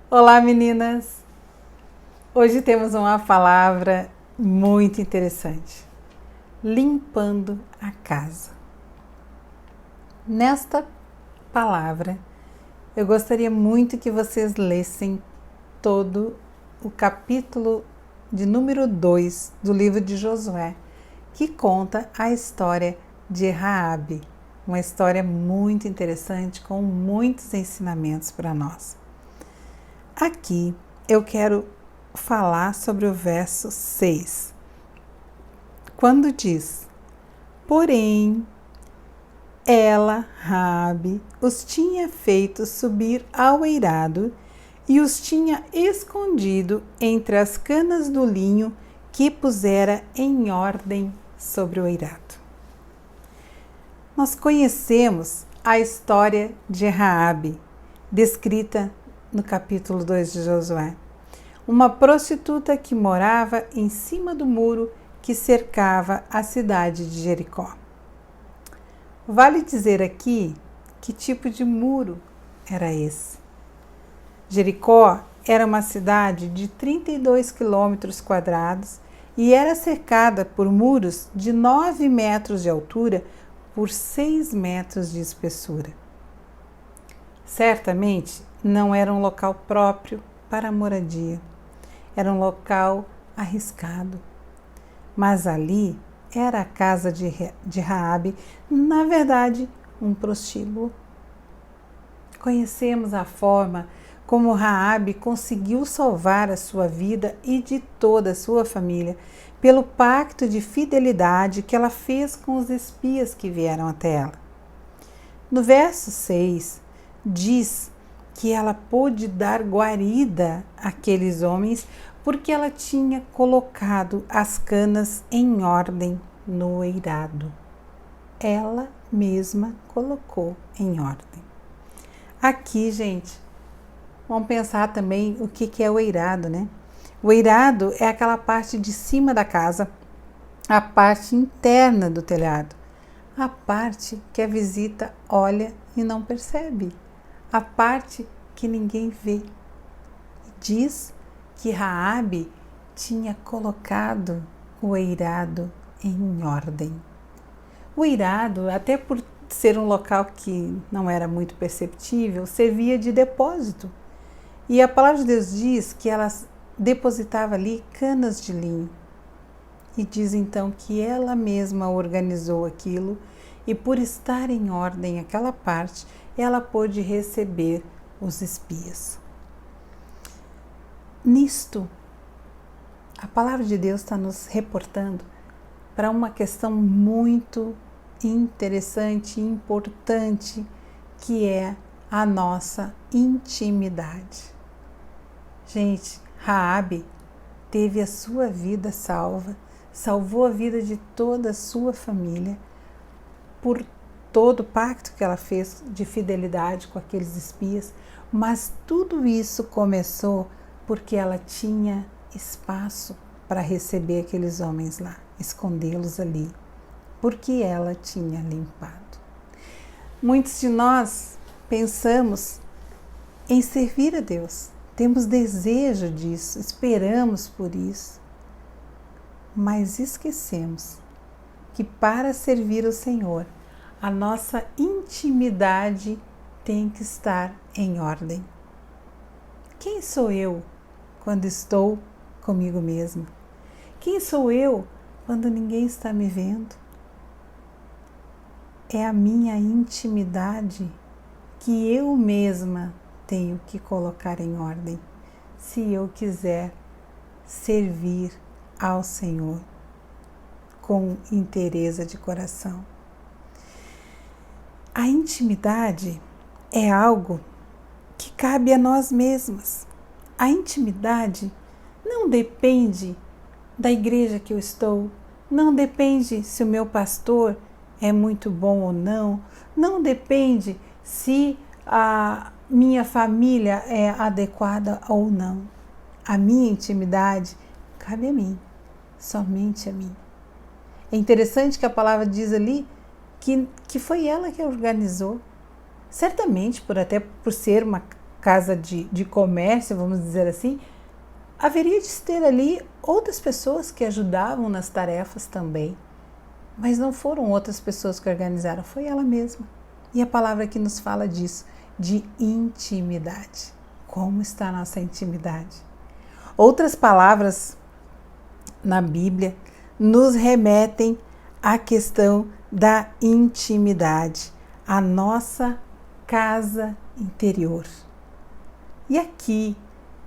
Olá, meninas! Hoje temos uma palavra muito interessante: limpando a casa. Nesta palavra, eu gostaria muito que vocês lessem todo o capítulo de número 2 do livro de Josué, que conta a história de Raabe, uma história muito interessante com muitos ensinamentos para nós. Aqui eu quero falar sobre o verso 6, quando diz: porém, ela, Raabe, os tinha feito subir ao eirado e os tinha escondido entre as canas do linho que pusera em ordem sobre o eirado. Nós conhecemos a história de Raabe, descrita no capítulo 2 de Josué. Uma prostituta que morava em cima do muro que cercava a cidade de Jericó. Vale dizer aqui que tipo de muro era esse. Jericó era uma cidade de 32 quilômetros quadrados e era cercada por muros de 9 metros de altura por 6 metros de espessura. Certamente não era um local próprio para a moradia. Era um local arriscado. Mas ali era a casa de Raabe, na verdade, um prostíbulo. Conhecemos a forma como Raabe conseguiu salvar a sua vida e de toda a sua família pelo pacto de fidelidade que ela fez com os espias que vieram até ela. No verso 6, diz que ela pôde dar guarida àqueles homens porque ela tinha colocado as canas em ordem no eirado. Ela mesma colocou em ordem. Aqui, gente, vamos pensar também o que é o eirado, né? O eirado é aquela parte de cima da casa, a parte interna do telhado, a parte que a visita olha e não percebe, a parte que ninguém vê. Diz que Raabe tinha colocado o eirado em ordem. O eirado, até por ser um local que não era muito perceptível, servia de depósito. E a palavra de Deus diz que ela depositava ali canas de linho. E diz então que ela mesma organizou aquilo e por estar em ordem aquela parte, ela pôde receber os espias. Nisto, a palavra de Deus está nos reportando para uma questão muito interessante e importante, que é a nossa intimidade. Gente, Raabe teve a sua vida salva, salvou a vida de toda a sua família por todo o pacto que ela fez de fidelidade com aqueles espias, mas tudo isso começou porque ela tinha espaço para receber aqueles homens lá, escondê-los ali, porque ela tinha limpado. Muitos de nós pensamos em servir a Deus, temos desejo disso, esperamos por isso, mas esquecemos que para servir o Senhor, a nossa intimidade tem que estar em ordem. Quem sou eu quando estou comigo mesma? Quem sou eu quando ninguém está me vendo? É a minha intimidade que eu mesma tenho que colocar em ordem, se eu quiser servir ao Senhor com inteireza de coração. A intimidade é algo que cabe a nós mesmas. A intimidade não depende da igreja que eu estou, não depende se o meu pastor é muito bom ou não, não depende se a minha família é adequada ou não. A minha intimidade cabe a mim, somente a mim. É interessante que a palavra diz ali que foi ela que organizou, certamente até por ser uma casa de comércio, vamos dizer assim, haveria de ter ali outras pessoas que ajudavam nas tarefas também. Mas não foram outras pessoas que organizaram, foi ela mesma. E a palavra que nos fala disso, de intimidade. Como está a nossa intimidade? Outras palavras na Bíblia nos remetem à questão da intimidade, a nossa casa interior. E aqui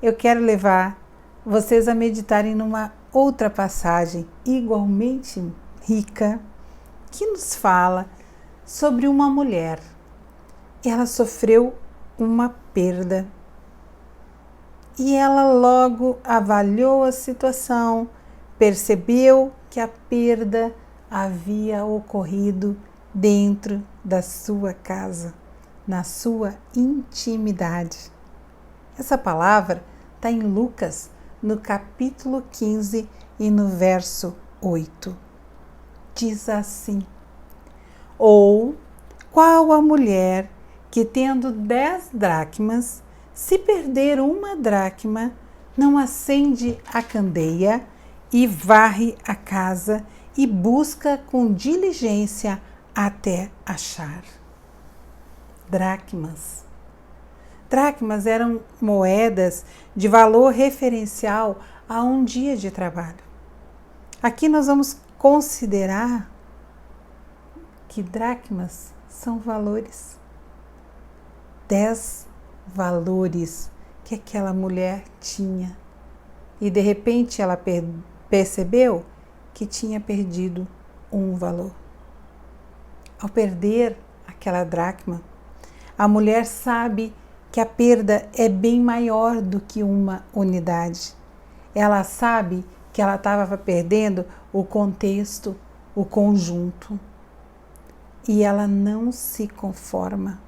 eu quero levar vocês a meditarem numa outra passagem igualmente rica, que nos fala sobre uma mulher. Ela sofreu uma perda e ela logo avaliou a situação, percebeu que a perda havia ocorrido dentro da sua casa, na sua intimidade. Essa palavra está em Lucas, no capítulo 15 e no verso 8. Diz assim: ou qual a mulher que, tendo 10 dracmas, se perder uma dracma, não acende a candeia e varre a casa e busca com diligência até achar. Dracmas. Dracmas eram moedas de valor referencial a um dia de trabalho. Aqui nós vamos considerar que dracmas são valores. 10 valores que aquela mulher tinha. E de repente ela percebeu que tinha perdido um valor. Ao perder aquela dracma, a mulher sabe que a perda é bem maior do que uma unidade. Ela sabe que ela estava perdendo o contexto, o conjunto. E ela não se conforma.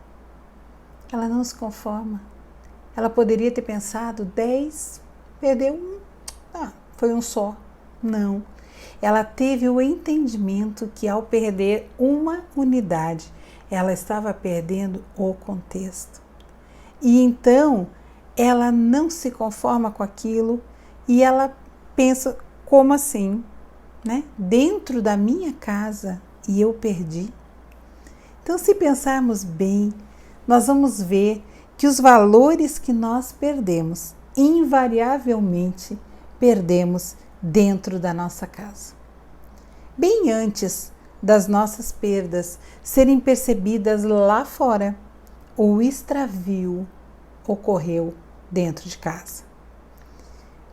Ela não se conforma. Ela poderia ter pensado 10, perdeu um, foi um só. Não. Ela teve o entendimento que ao perder uma unidade, ela estava perdendo o contexto. E então, ela não se conforma com aquilo e ela pensa, como assim? Né? Dentro da minha casa e eu perdi? Então, se pensarmos bem, nós vamos ver que os valores que nós perdemos, invariavelmente, perdemos dentro da nossa casa. Bem antes das nossas perdas serem percebidas lá fora, o extravio ocorreu dentro de casa.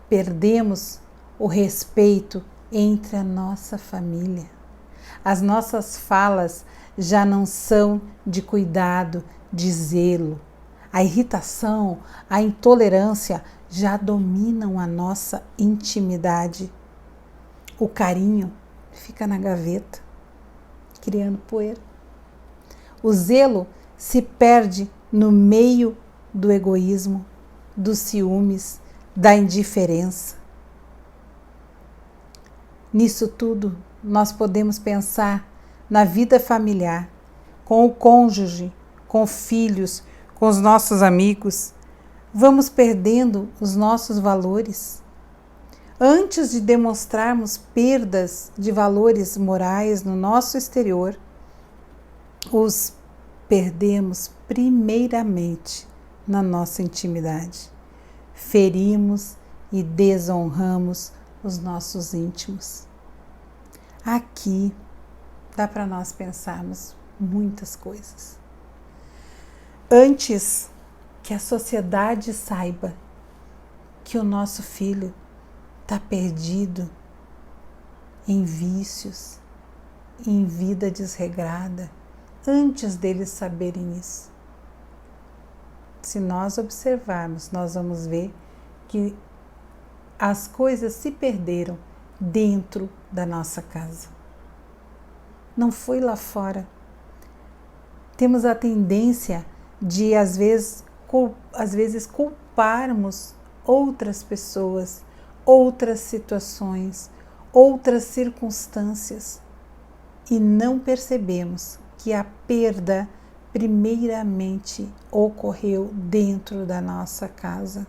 Perdemos o respeito entre a nossa família. As nossas falas já não são de cuidado, de zelo. A irritação, a intolerância já dominam a nossa intimidade. O carinho fica na gaveta, criando poeira. O zelo se perde no meio do egoísmo, dos ciúmes, da indiferença. Nisso tudo, nós podemos pensar na vida familiar, com o cônjuge, com filhos, com os nossos amigos. Vamos perdendo os nossos valores. Antes de demonstrarmos perdas de valores morais no nosso exterior, os perdemos primeiramente na nossa intimidade. Ferimos e desonramos os nossos íntimos. Aqui dá para nós pensarmos muitas coisas. Antes que a sociedade saiba que o nosso filho está perdido em vícios, em vida desregrada, antes deles saberem isso. Se nós observarmos, nós vamos ver que as coisas se perderam dentro da nossa casa. Não foi lá fora. Temos a tendência de, às vezes, culparmos outras pessoas, outras situações, outras circunstâncias e não percebemos que a perda primeiramente ocorreu dentro da nossa casa,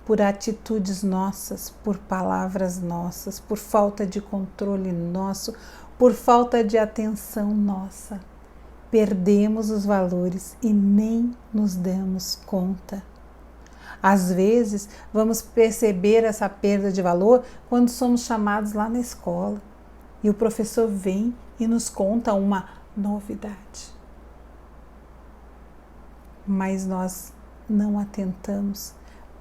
por atitudes nossas, por palavras nossas, por falta de controle nosso, por falta de atenção nossa. Perdemos os valores e nem nos damos conta. Às vezes, vamos perceber essa perda de valor quando somos chamados lá na escola e o professor vem e nos conta uma novidade. Mas nós não atentamos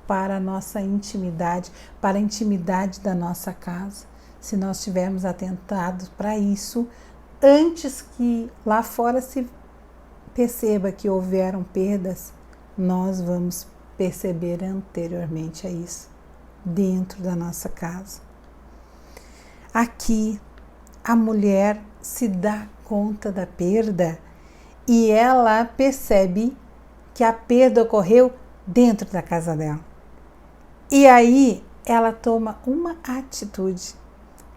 para a nossa intimidade, para a intimidade da nossa casa. Se nós tivermos atentado para isso, antes que lá fora se perceba que houveram perdas, nós vamos perceber anteriormente a isso, dentro da nossa casa. Aqui, a mulher se dá conta da perda e ela percebe que a perda ocorreu dentro da casa dela. E aí, ela toma uma atitude.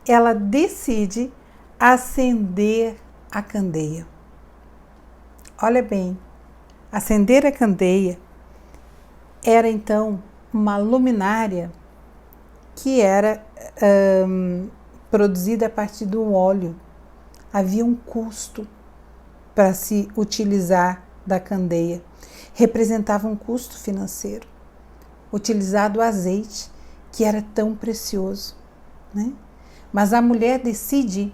Ela decide acender a candeia. Olha bem, acender a candeia era então uma luminária que era produzida a partir do óleo. Havia um custo para se utilizar da candeia. Representava um custo financeiro. Utilizar do azeite, que era tão precioso, né? Mas a mulher decide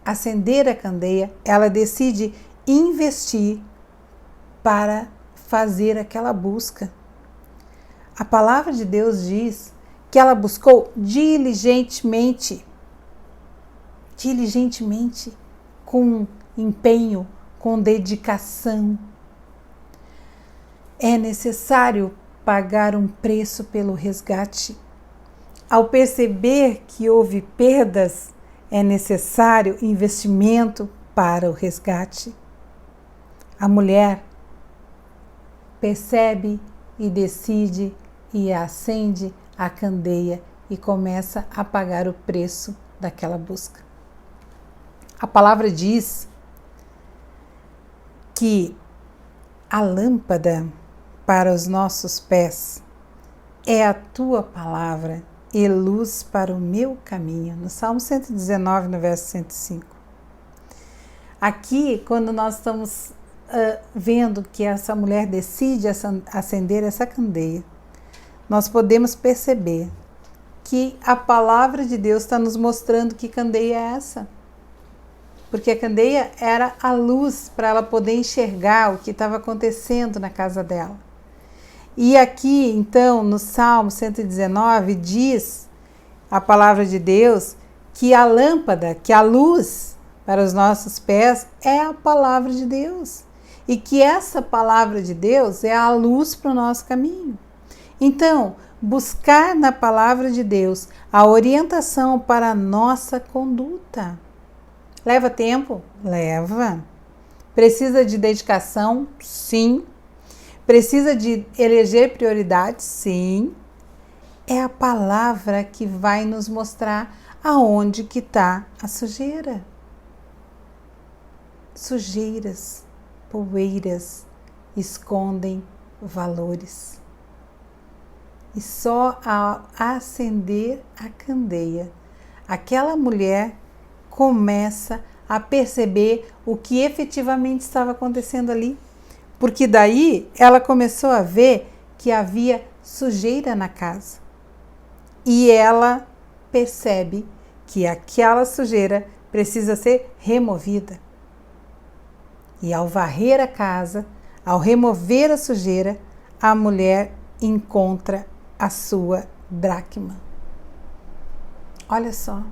acender a candeia, ela decide investir para fazer aquela busca. A palavra de Deus diz que ela buscou diligentemente, com empenho, com dedicação. É necessário pagar um preço pelo resgate. Ao perceber que houve perdas, é necessário investimento para o resgate. A mulher percebe e decide e acende a candeia e começa a pagar o preço daquela busca. A palavra diz que a lâmpada para os nossos pés é a tua palavra e luz para o meu caminho. No Salmo 119, no verso 105. Aqui, quando nós estamos vendo que essa mulher decide acender essa candeia, nós podemos perceber que a palavra de Deus está nos mostrando que candeia é essa. Porque a candeia era a luz para ela poder enxergar o que estava acontecendo na casa dela. E aqui, então, no Salmo 119, diz a palavra de Deus que a lâmpada, que a luz para os nossos pés é a palavra de Deus. E que essa palavra de Deus é a luz para o nosso caminho. Então, buscar na palavra de Deus a orientação para a nossa conduta. Leva tempo? Leva. Precisa de dedicação? Sim. Precisa de eleger prioridades? Sim. É a palavra que vai nos mostrar aonde que está a sujeira. Sujeiras, poeiras, escondem valores. E só ao acender a candeia, aquela mulher começa a perceber o que efetivamente estava acontecendo ali. Porque daí ela começou a ver que havia sujeira na casa. E ela percebe que aquela sujeira precisa ser removida. E ao varrer a casa, ao remover a sujeira, a mulher encontra a sua dracma. Olha só,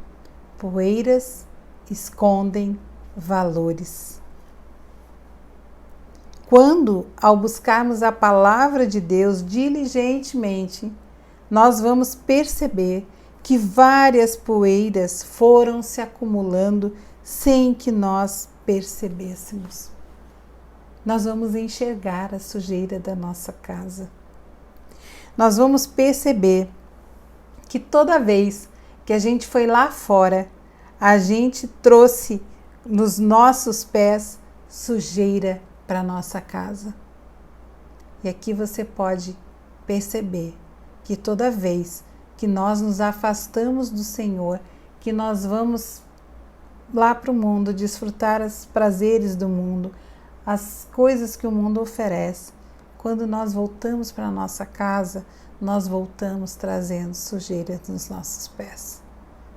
poeiras escondem valores. Quando, ao buscarmos a palavra de Deus diligentemente, nós vamos perceber que várias poeiras foram se acumulando sem que nós percebêssemos. Nós vamos enxergar a sujeira da nossa casa. Nós vamos perceber que toda vez que a gente foi lá fora, a gente trouxe nos nossos pés sujeira para a nossa casa. E aqui você pode perceber que toda vez que nós nos afastamos do Senhor, que nós vamos lá para o mundo desfrutar os prazeres do mundo, as coisas que o mundo oferece, quando nós voltamos para a nossa casa, nós voltamos trazendo sujeira nos nossos pés.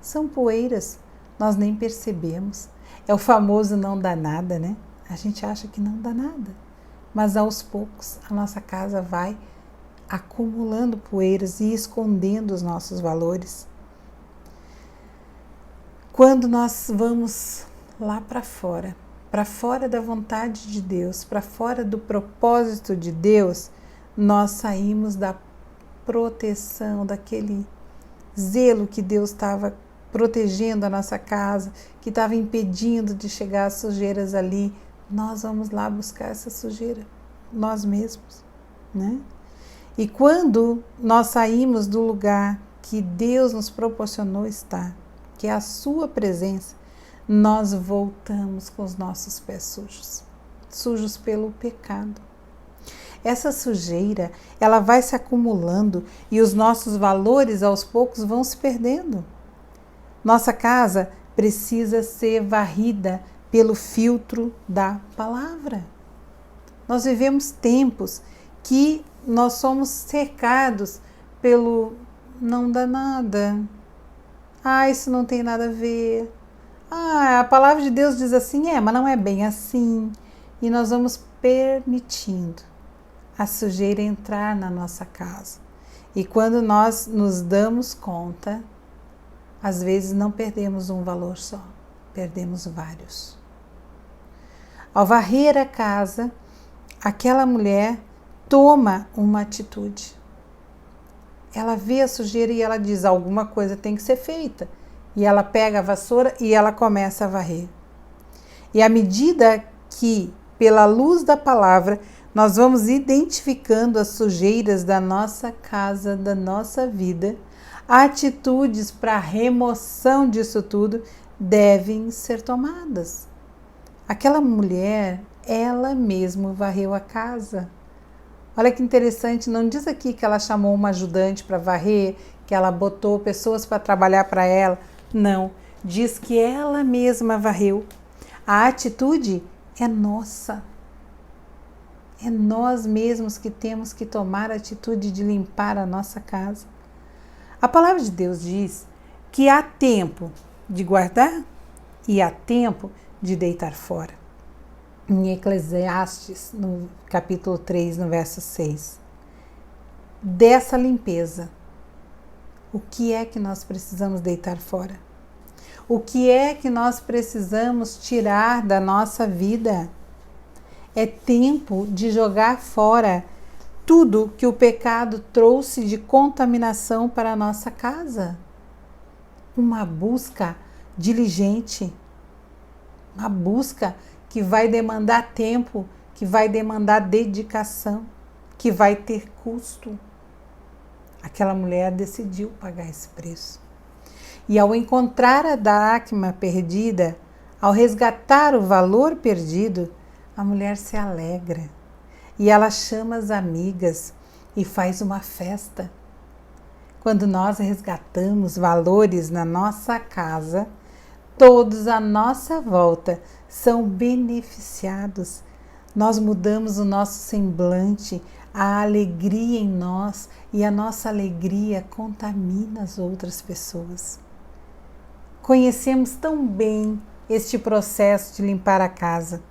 São poeiras, nós nem percebemos. É o famoso não dá nada, né? A gente acha que não dá nada, mas aos poucos a nossa casa vai acumulando poeiras e escondendo os nossos valores. Quando nós vamos lá para fora da vontade de Deus, para fora do propósito de Deus, nós saímos da proteção, daquele zelo que Deus estava protegendo a nossa casa, que estava impedindo de chegar as sujeiras ali. Nós vamos lá buscar essa sujeira, nós mesmos, né? E quando nós saímos do lugar que Deus nos proporcionou estar, que é a sua presença, nós voltamos com os nossos pés sujos, sujos pelo pecado. Essa sujeira, ela vai se acumulando e os nossos valores aos poucos vão se perdendo. Nossa casa precisa ser varrida pelo filtro da palavra. Nós vivemos tempos que nós somos cercados pelo não dá nada. Isso não tem nada a ver. A palavra de Deus diz assim, mas não é bem assim. E nós vamos permitindo a sujeira entrar na nossa casa. E quando nós nos damos conta, às vezes não perdemos um valor só, perdemos vários. Ao varrer a casa, aquela mulher toma uma atitude. Ela vê a sujeira e ela diz, alguma coisa tem que ser feita. E ela pega a vassoura e ela começa a varrer. E à medida que, pela luz da palavra, nós vamos identificando as sujeiras da nossa casa, da nossa vida, atitudes para a remoção disso tudo devem ser tomadas. Aquela mulher, ela mesma varreu a casa. Olha que interessante, não diz aqui que ela chamou uma ajudante para varrer, que ela botou pessoas para trabalhar para ela. Não, diz que ela mesma varreu. A atitude é nossa. É nós mesmos que temos que tomar a atitude de limpar a nossa casa. A palavra de Deus diz que há tempo de guardar e há tempo de deitar fora. Em Eclesiastes, no capítulo 3, no verso 6. Dessa limpeza, o que é que nós precisamos deitar fora? O que é que nós precisamos tirar da nossa vida? É tempo de jogar fora tudo que o pecado trouxe de contaminação para a nossa casa. Uma busca diligente, uma busca que vai demandar tempo, que vai demandar dedicação, que vai ter custo. Aquela mulher decidiu pagar esse preço. E ao encontrar a dracma perdida, ao resgatar o valor perdido, a mulher se alegra. E ela chama as amigas e faz uma festa. Quando nós resgatamos valores na nossa casa, todos à nossa volta são beneficiados. Nós mudamos o nosso semblante, a alegria em nós, e a nossa alegria contamina as outras pessoas. Conhecemos tão bem este processo de limpar a casa,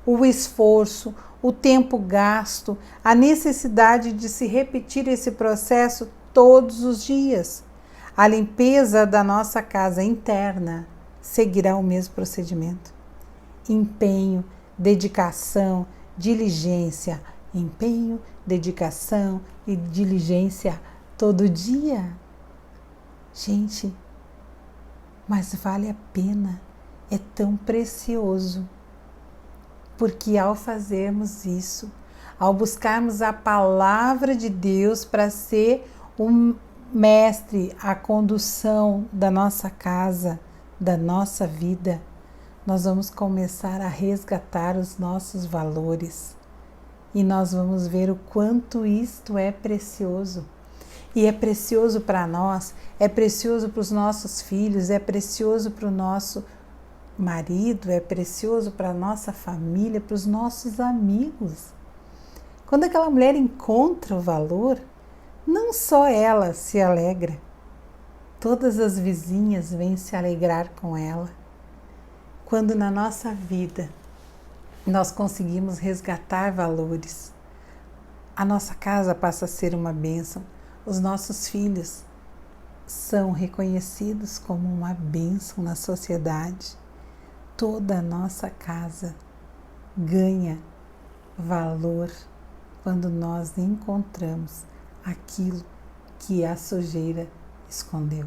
o esforço, o tempo gasto, a necessidade de se repetir esse processo todos os dias. A limpeza da nossa casa interna seguirá o mesmo procedimento. Empenho, dedicação, diligência. Empenho, dedicação e diligência todo dia. Gente, mas vale a pena, é tão precioso. Porque ao fazermos isso, ao buscarmos a palavra de Deus para ser o mestre, a condução da nossa casa, da nossa vida, nós vamos começar a resgatar os nossos valores e nós vamos ver o quanto isto é precioso. E é precioso para nós, é precioso para os nossos filhos, é precioso para o nosso marido, é precioso para a nossa família, para os nossos amigos. Quando aquela mulher encontra o valor, não só ela se alegra, todas as vizinhas vêm se alegrar com ela. Quando na nossa vida nós conseguimos resgatar valores, a nossa casa passa a ser uma bênção, os nossos filhos são reconhecidos como uma bênção na sociedade. Toda a nossa casa ganha valor quando nós encontramos aquilo que a sujeira escondeu.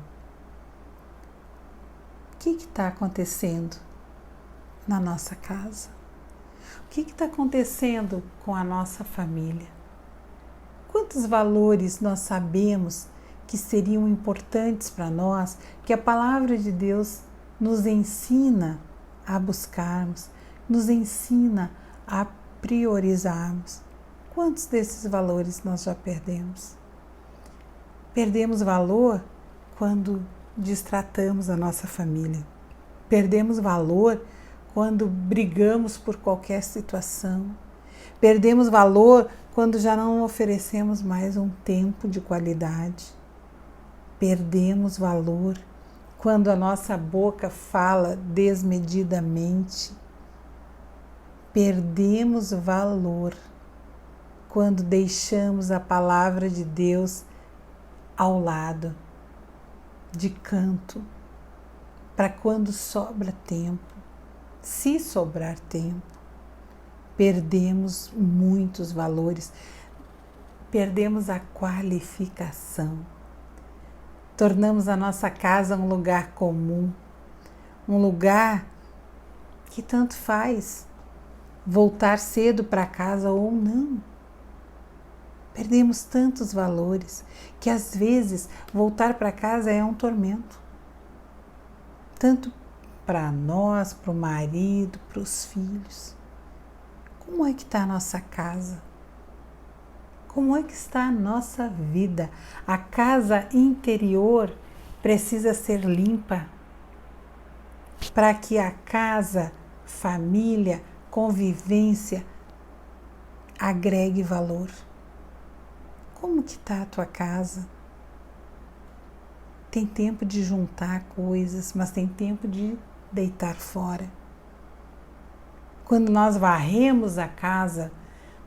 O que está acontecendo na nossa casa? O que está acontecendo com a nossa família? Quantos valores nós sabemos que seriam importantes para nós, que a palavra de Deus nos ensina a buscarmos, nos ensina a priorizarmos? Quantos desses valores nós já perdemos? Perdemos valor quando destratamos a nossa família. Perdemos valor quando brigamos por qualquer situação. Perdemos valor quando já não oferecemos mais um tempo de qualidade. Perdemos valor quando a nossa boca fala desmedidamente. Perdemos valor quando deixamos a palavra de Deus ao lado, de canto, para quando sobra tempo, se sobrar tempo. Perdemos muitos valores, perdemos a qualificação. Tornamos a nossa casa um lugar comum, um lugar que tanto faz voltar cedo para casa ou não. Perdemos tantos valores que às vezes voltar para casa é um tormento. Tanto para nós, para o marido, para os filhos. Como é que está a nossa casa? Como é que está a nossa vida? A casa interior precisa ser limpa para que a casa, família, convivência agregue valor. Como que está a tua casa? Tem tempo de juntar coisas, mas tem tempo de deitar fora. Quando nós varremos a casa,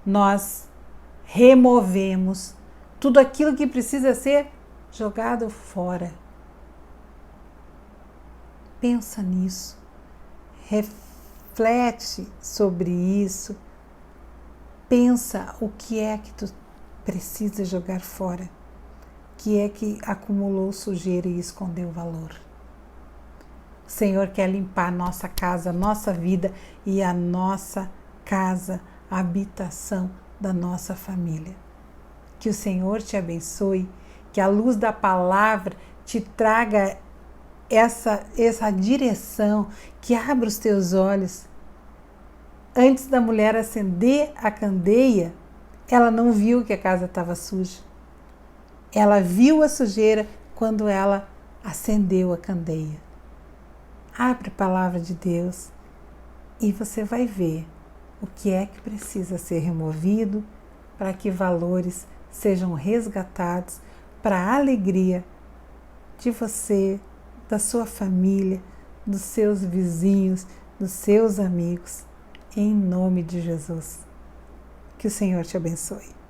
nós removemos tudo aquilo que precisa ser jogado fora. Pensa nisso, reflete sobre isso, pensa o que é que tu precisa jogar fora, o que é que acumulou sujeira e escondeu valor. O Senhor quer limpar a nossa casa, a nossa vida e a nossa casa, a habitação da nossa família. Que o Senhor te abençoe, que a luz da palavra te traga essa direção, que abra os teus olhos. Antes da mulher acender a candeia, ela não viu que a casa estava suja. Ela viu a sujeira quando ela acendeu a candeia. Abre a palavra de Deus e você vai ver o que é que precisa ser removido para que valores sejam resgatados para a alegria de você, da sua família, dos seus vizinhos, dos seus amigos, em nome de Jesus. Que o Senhor te abençoe.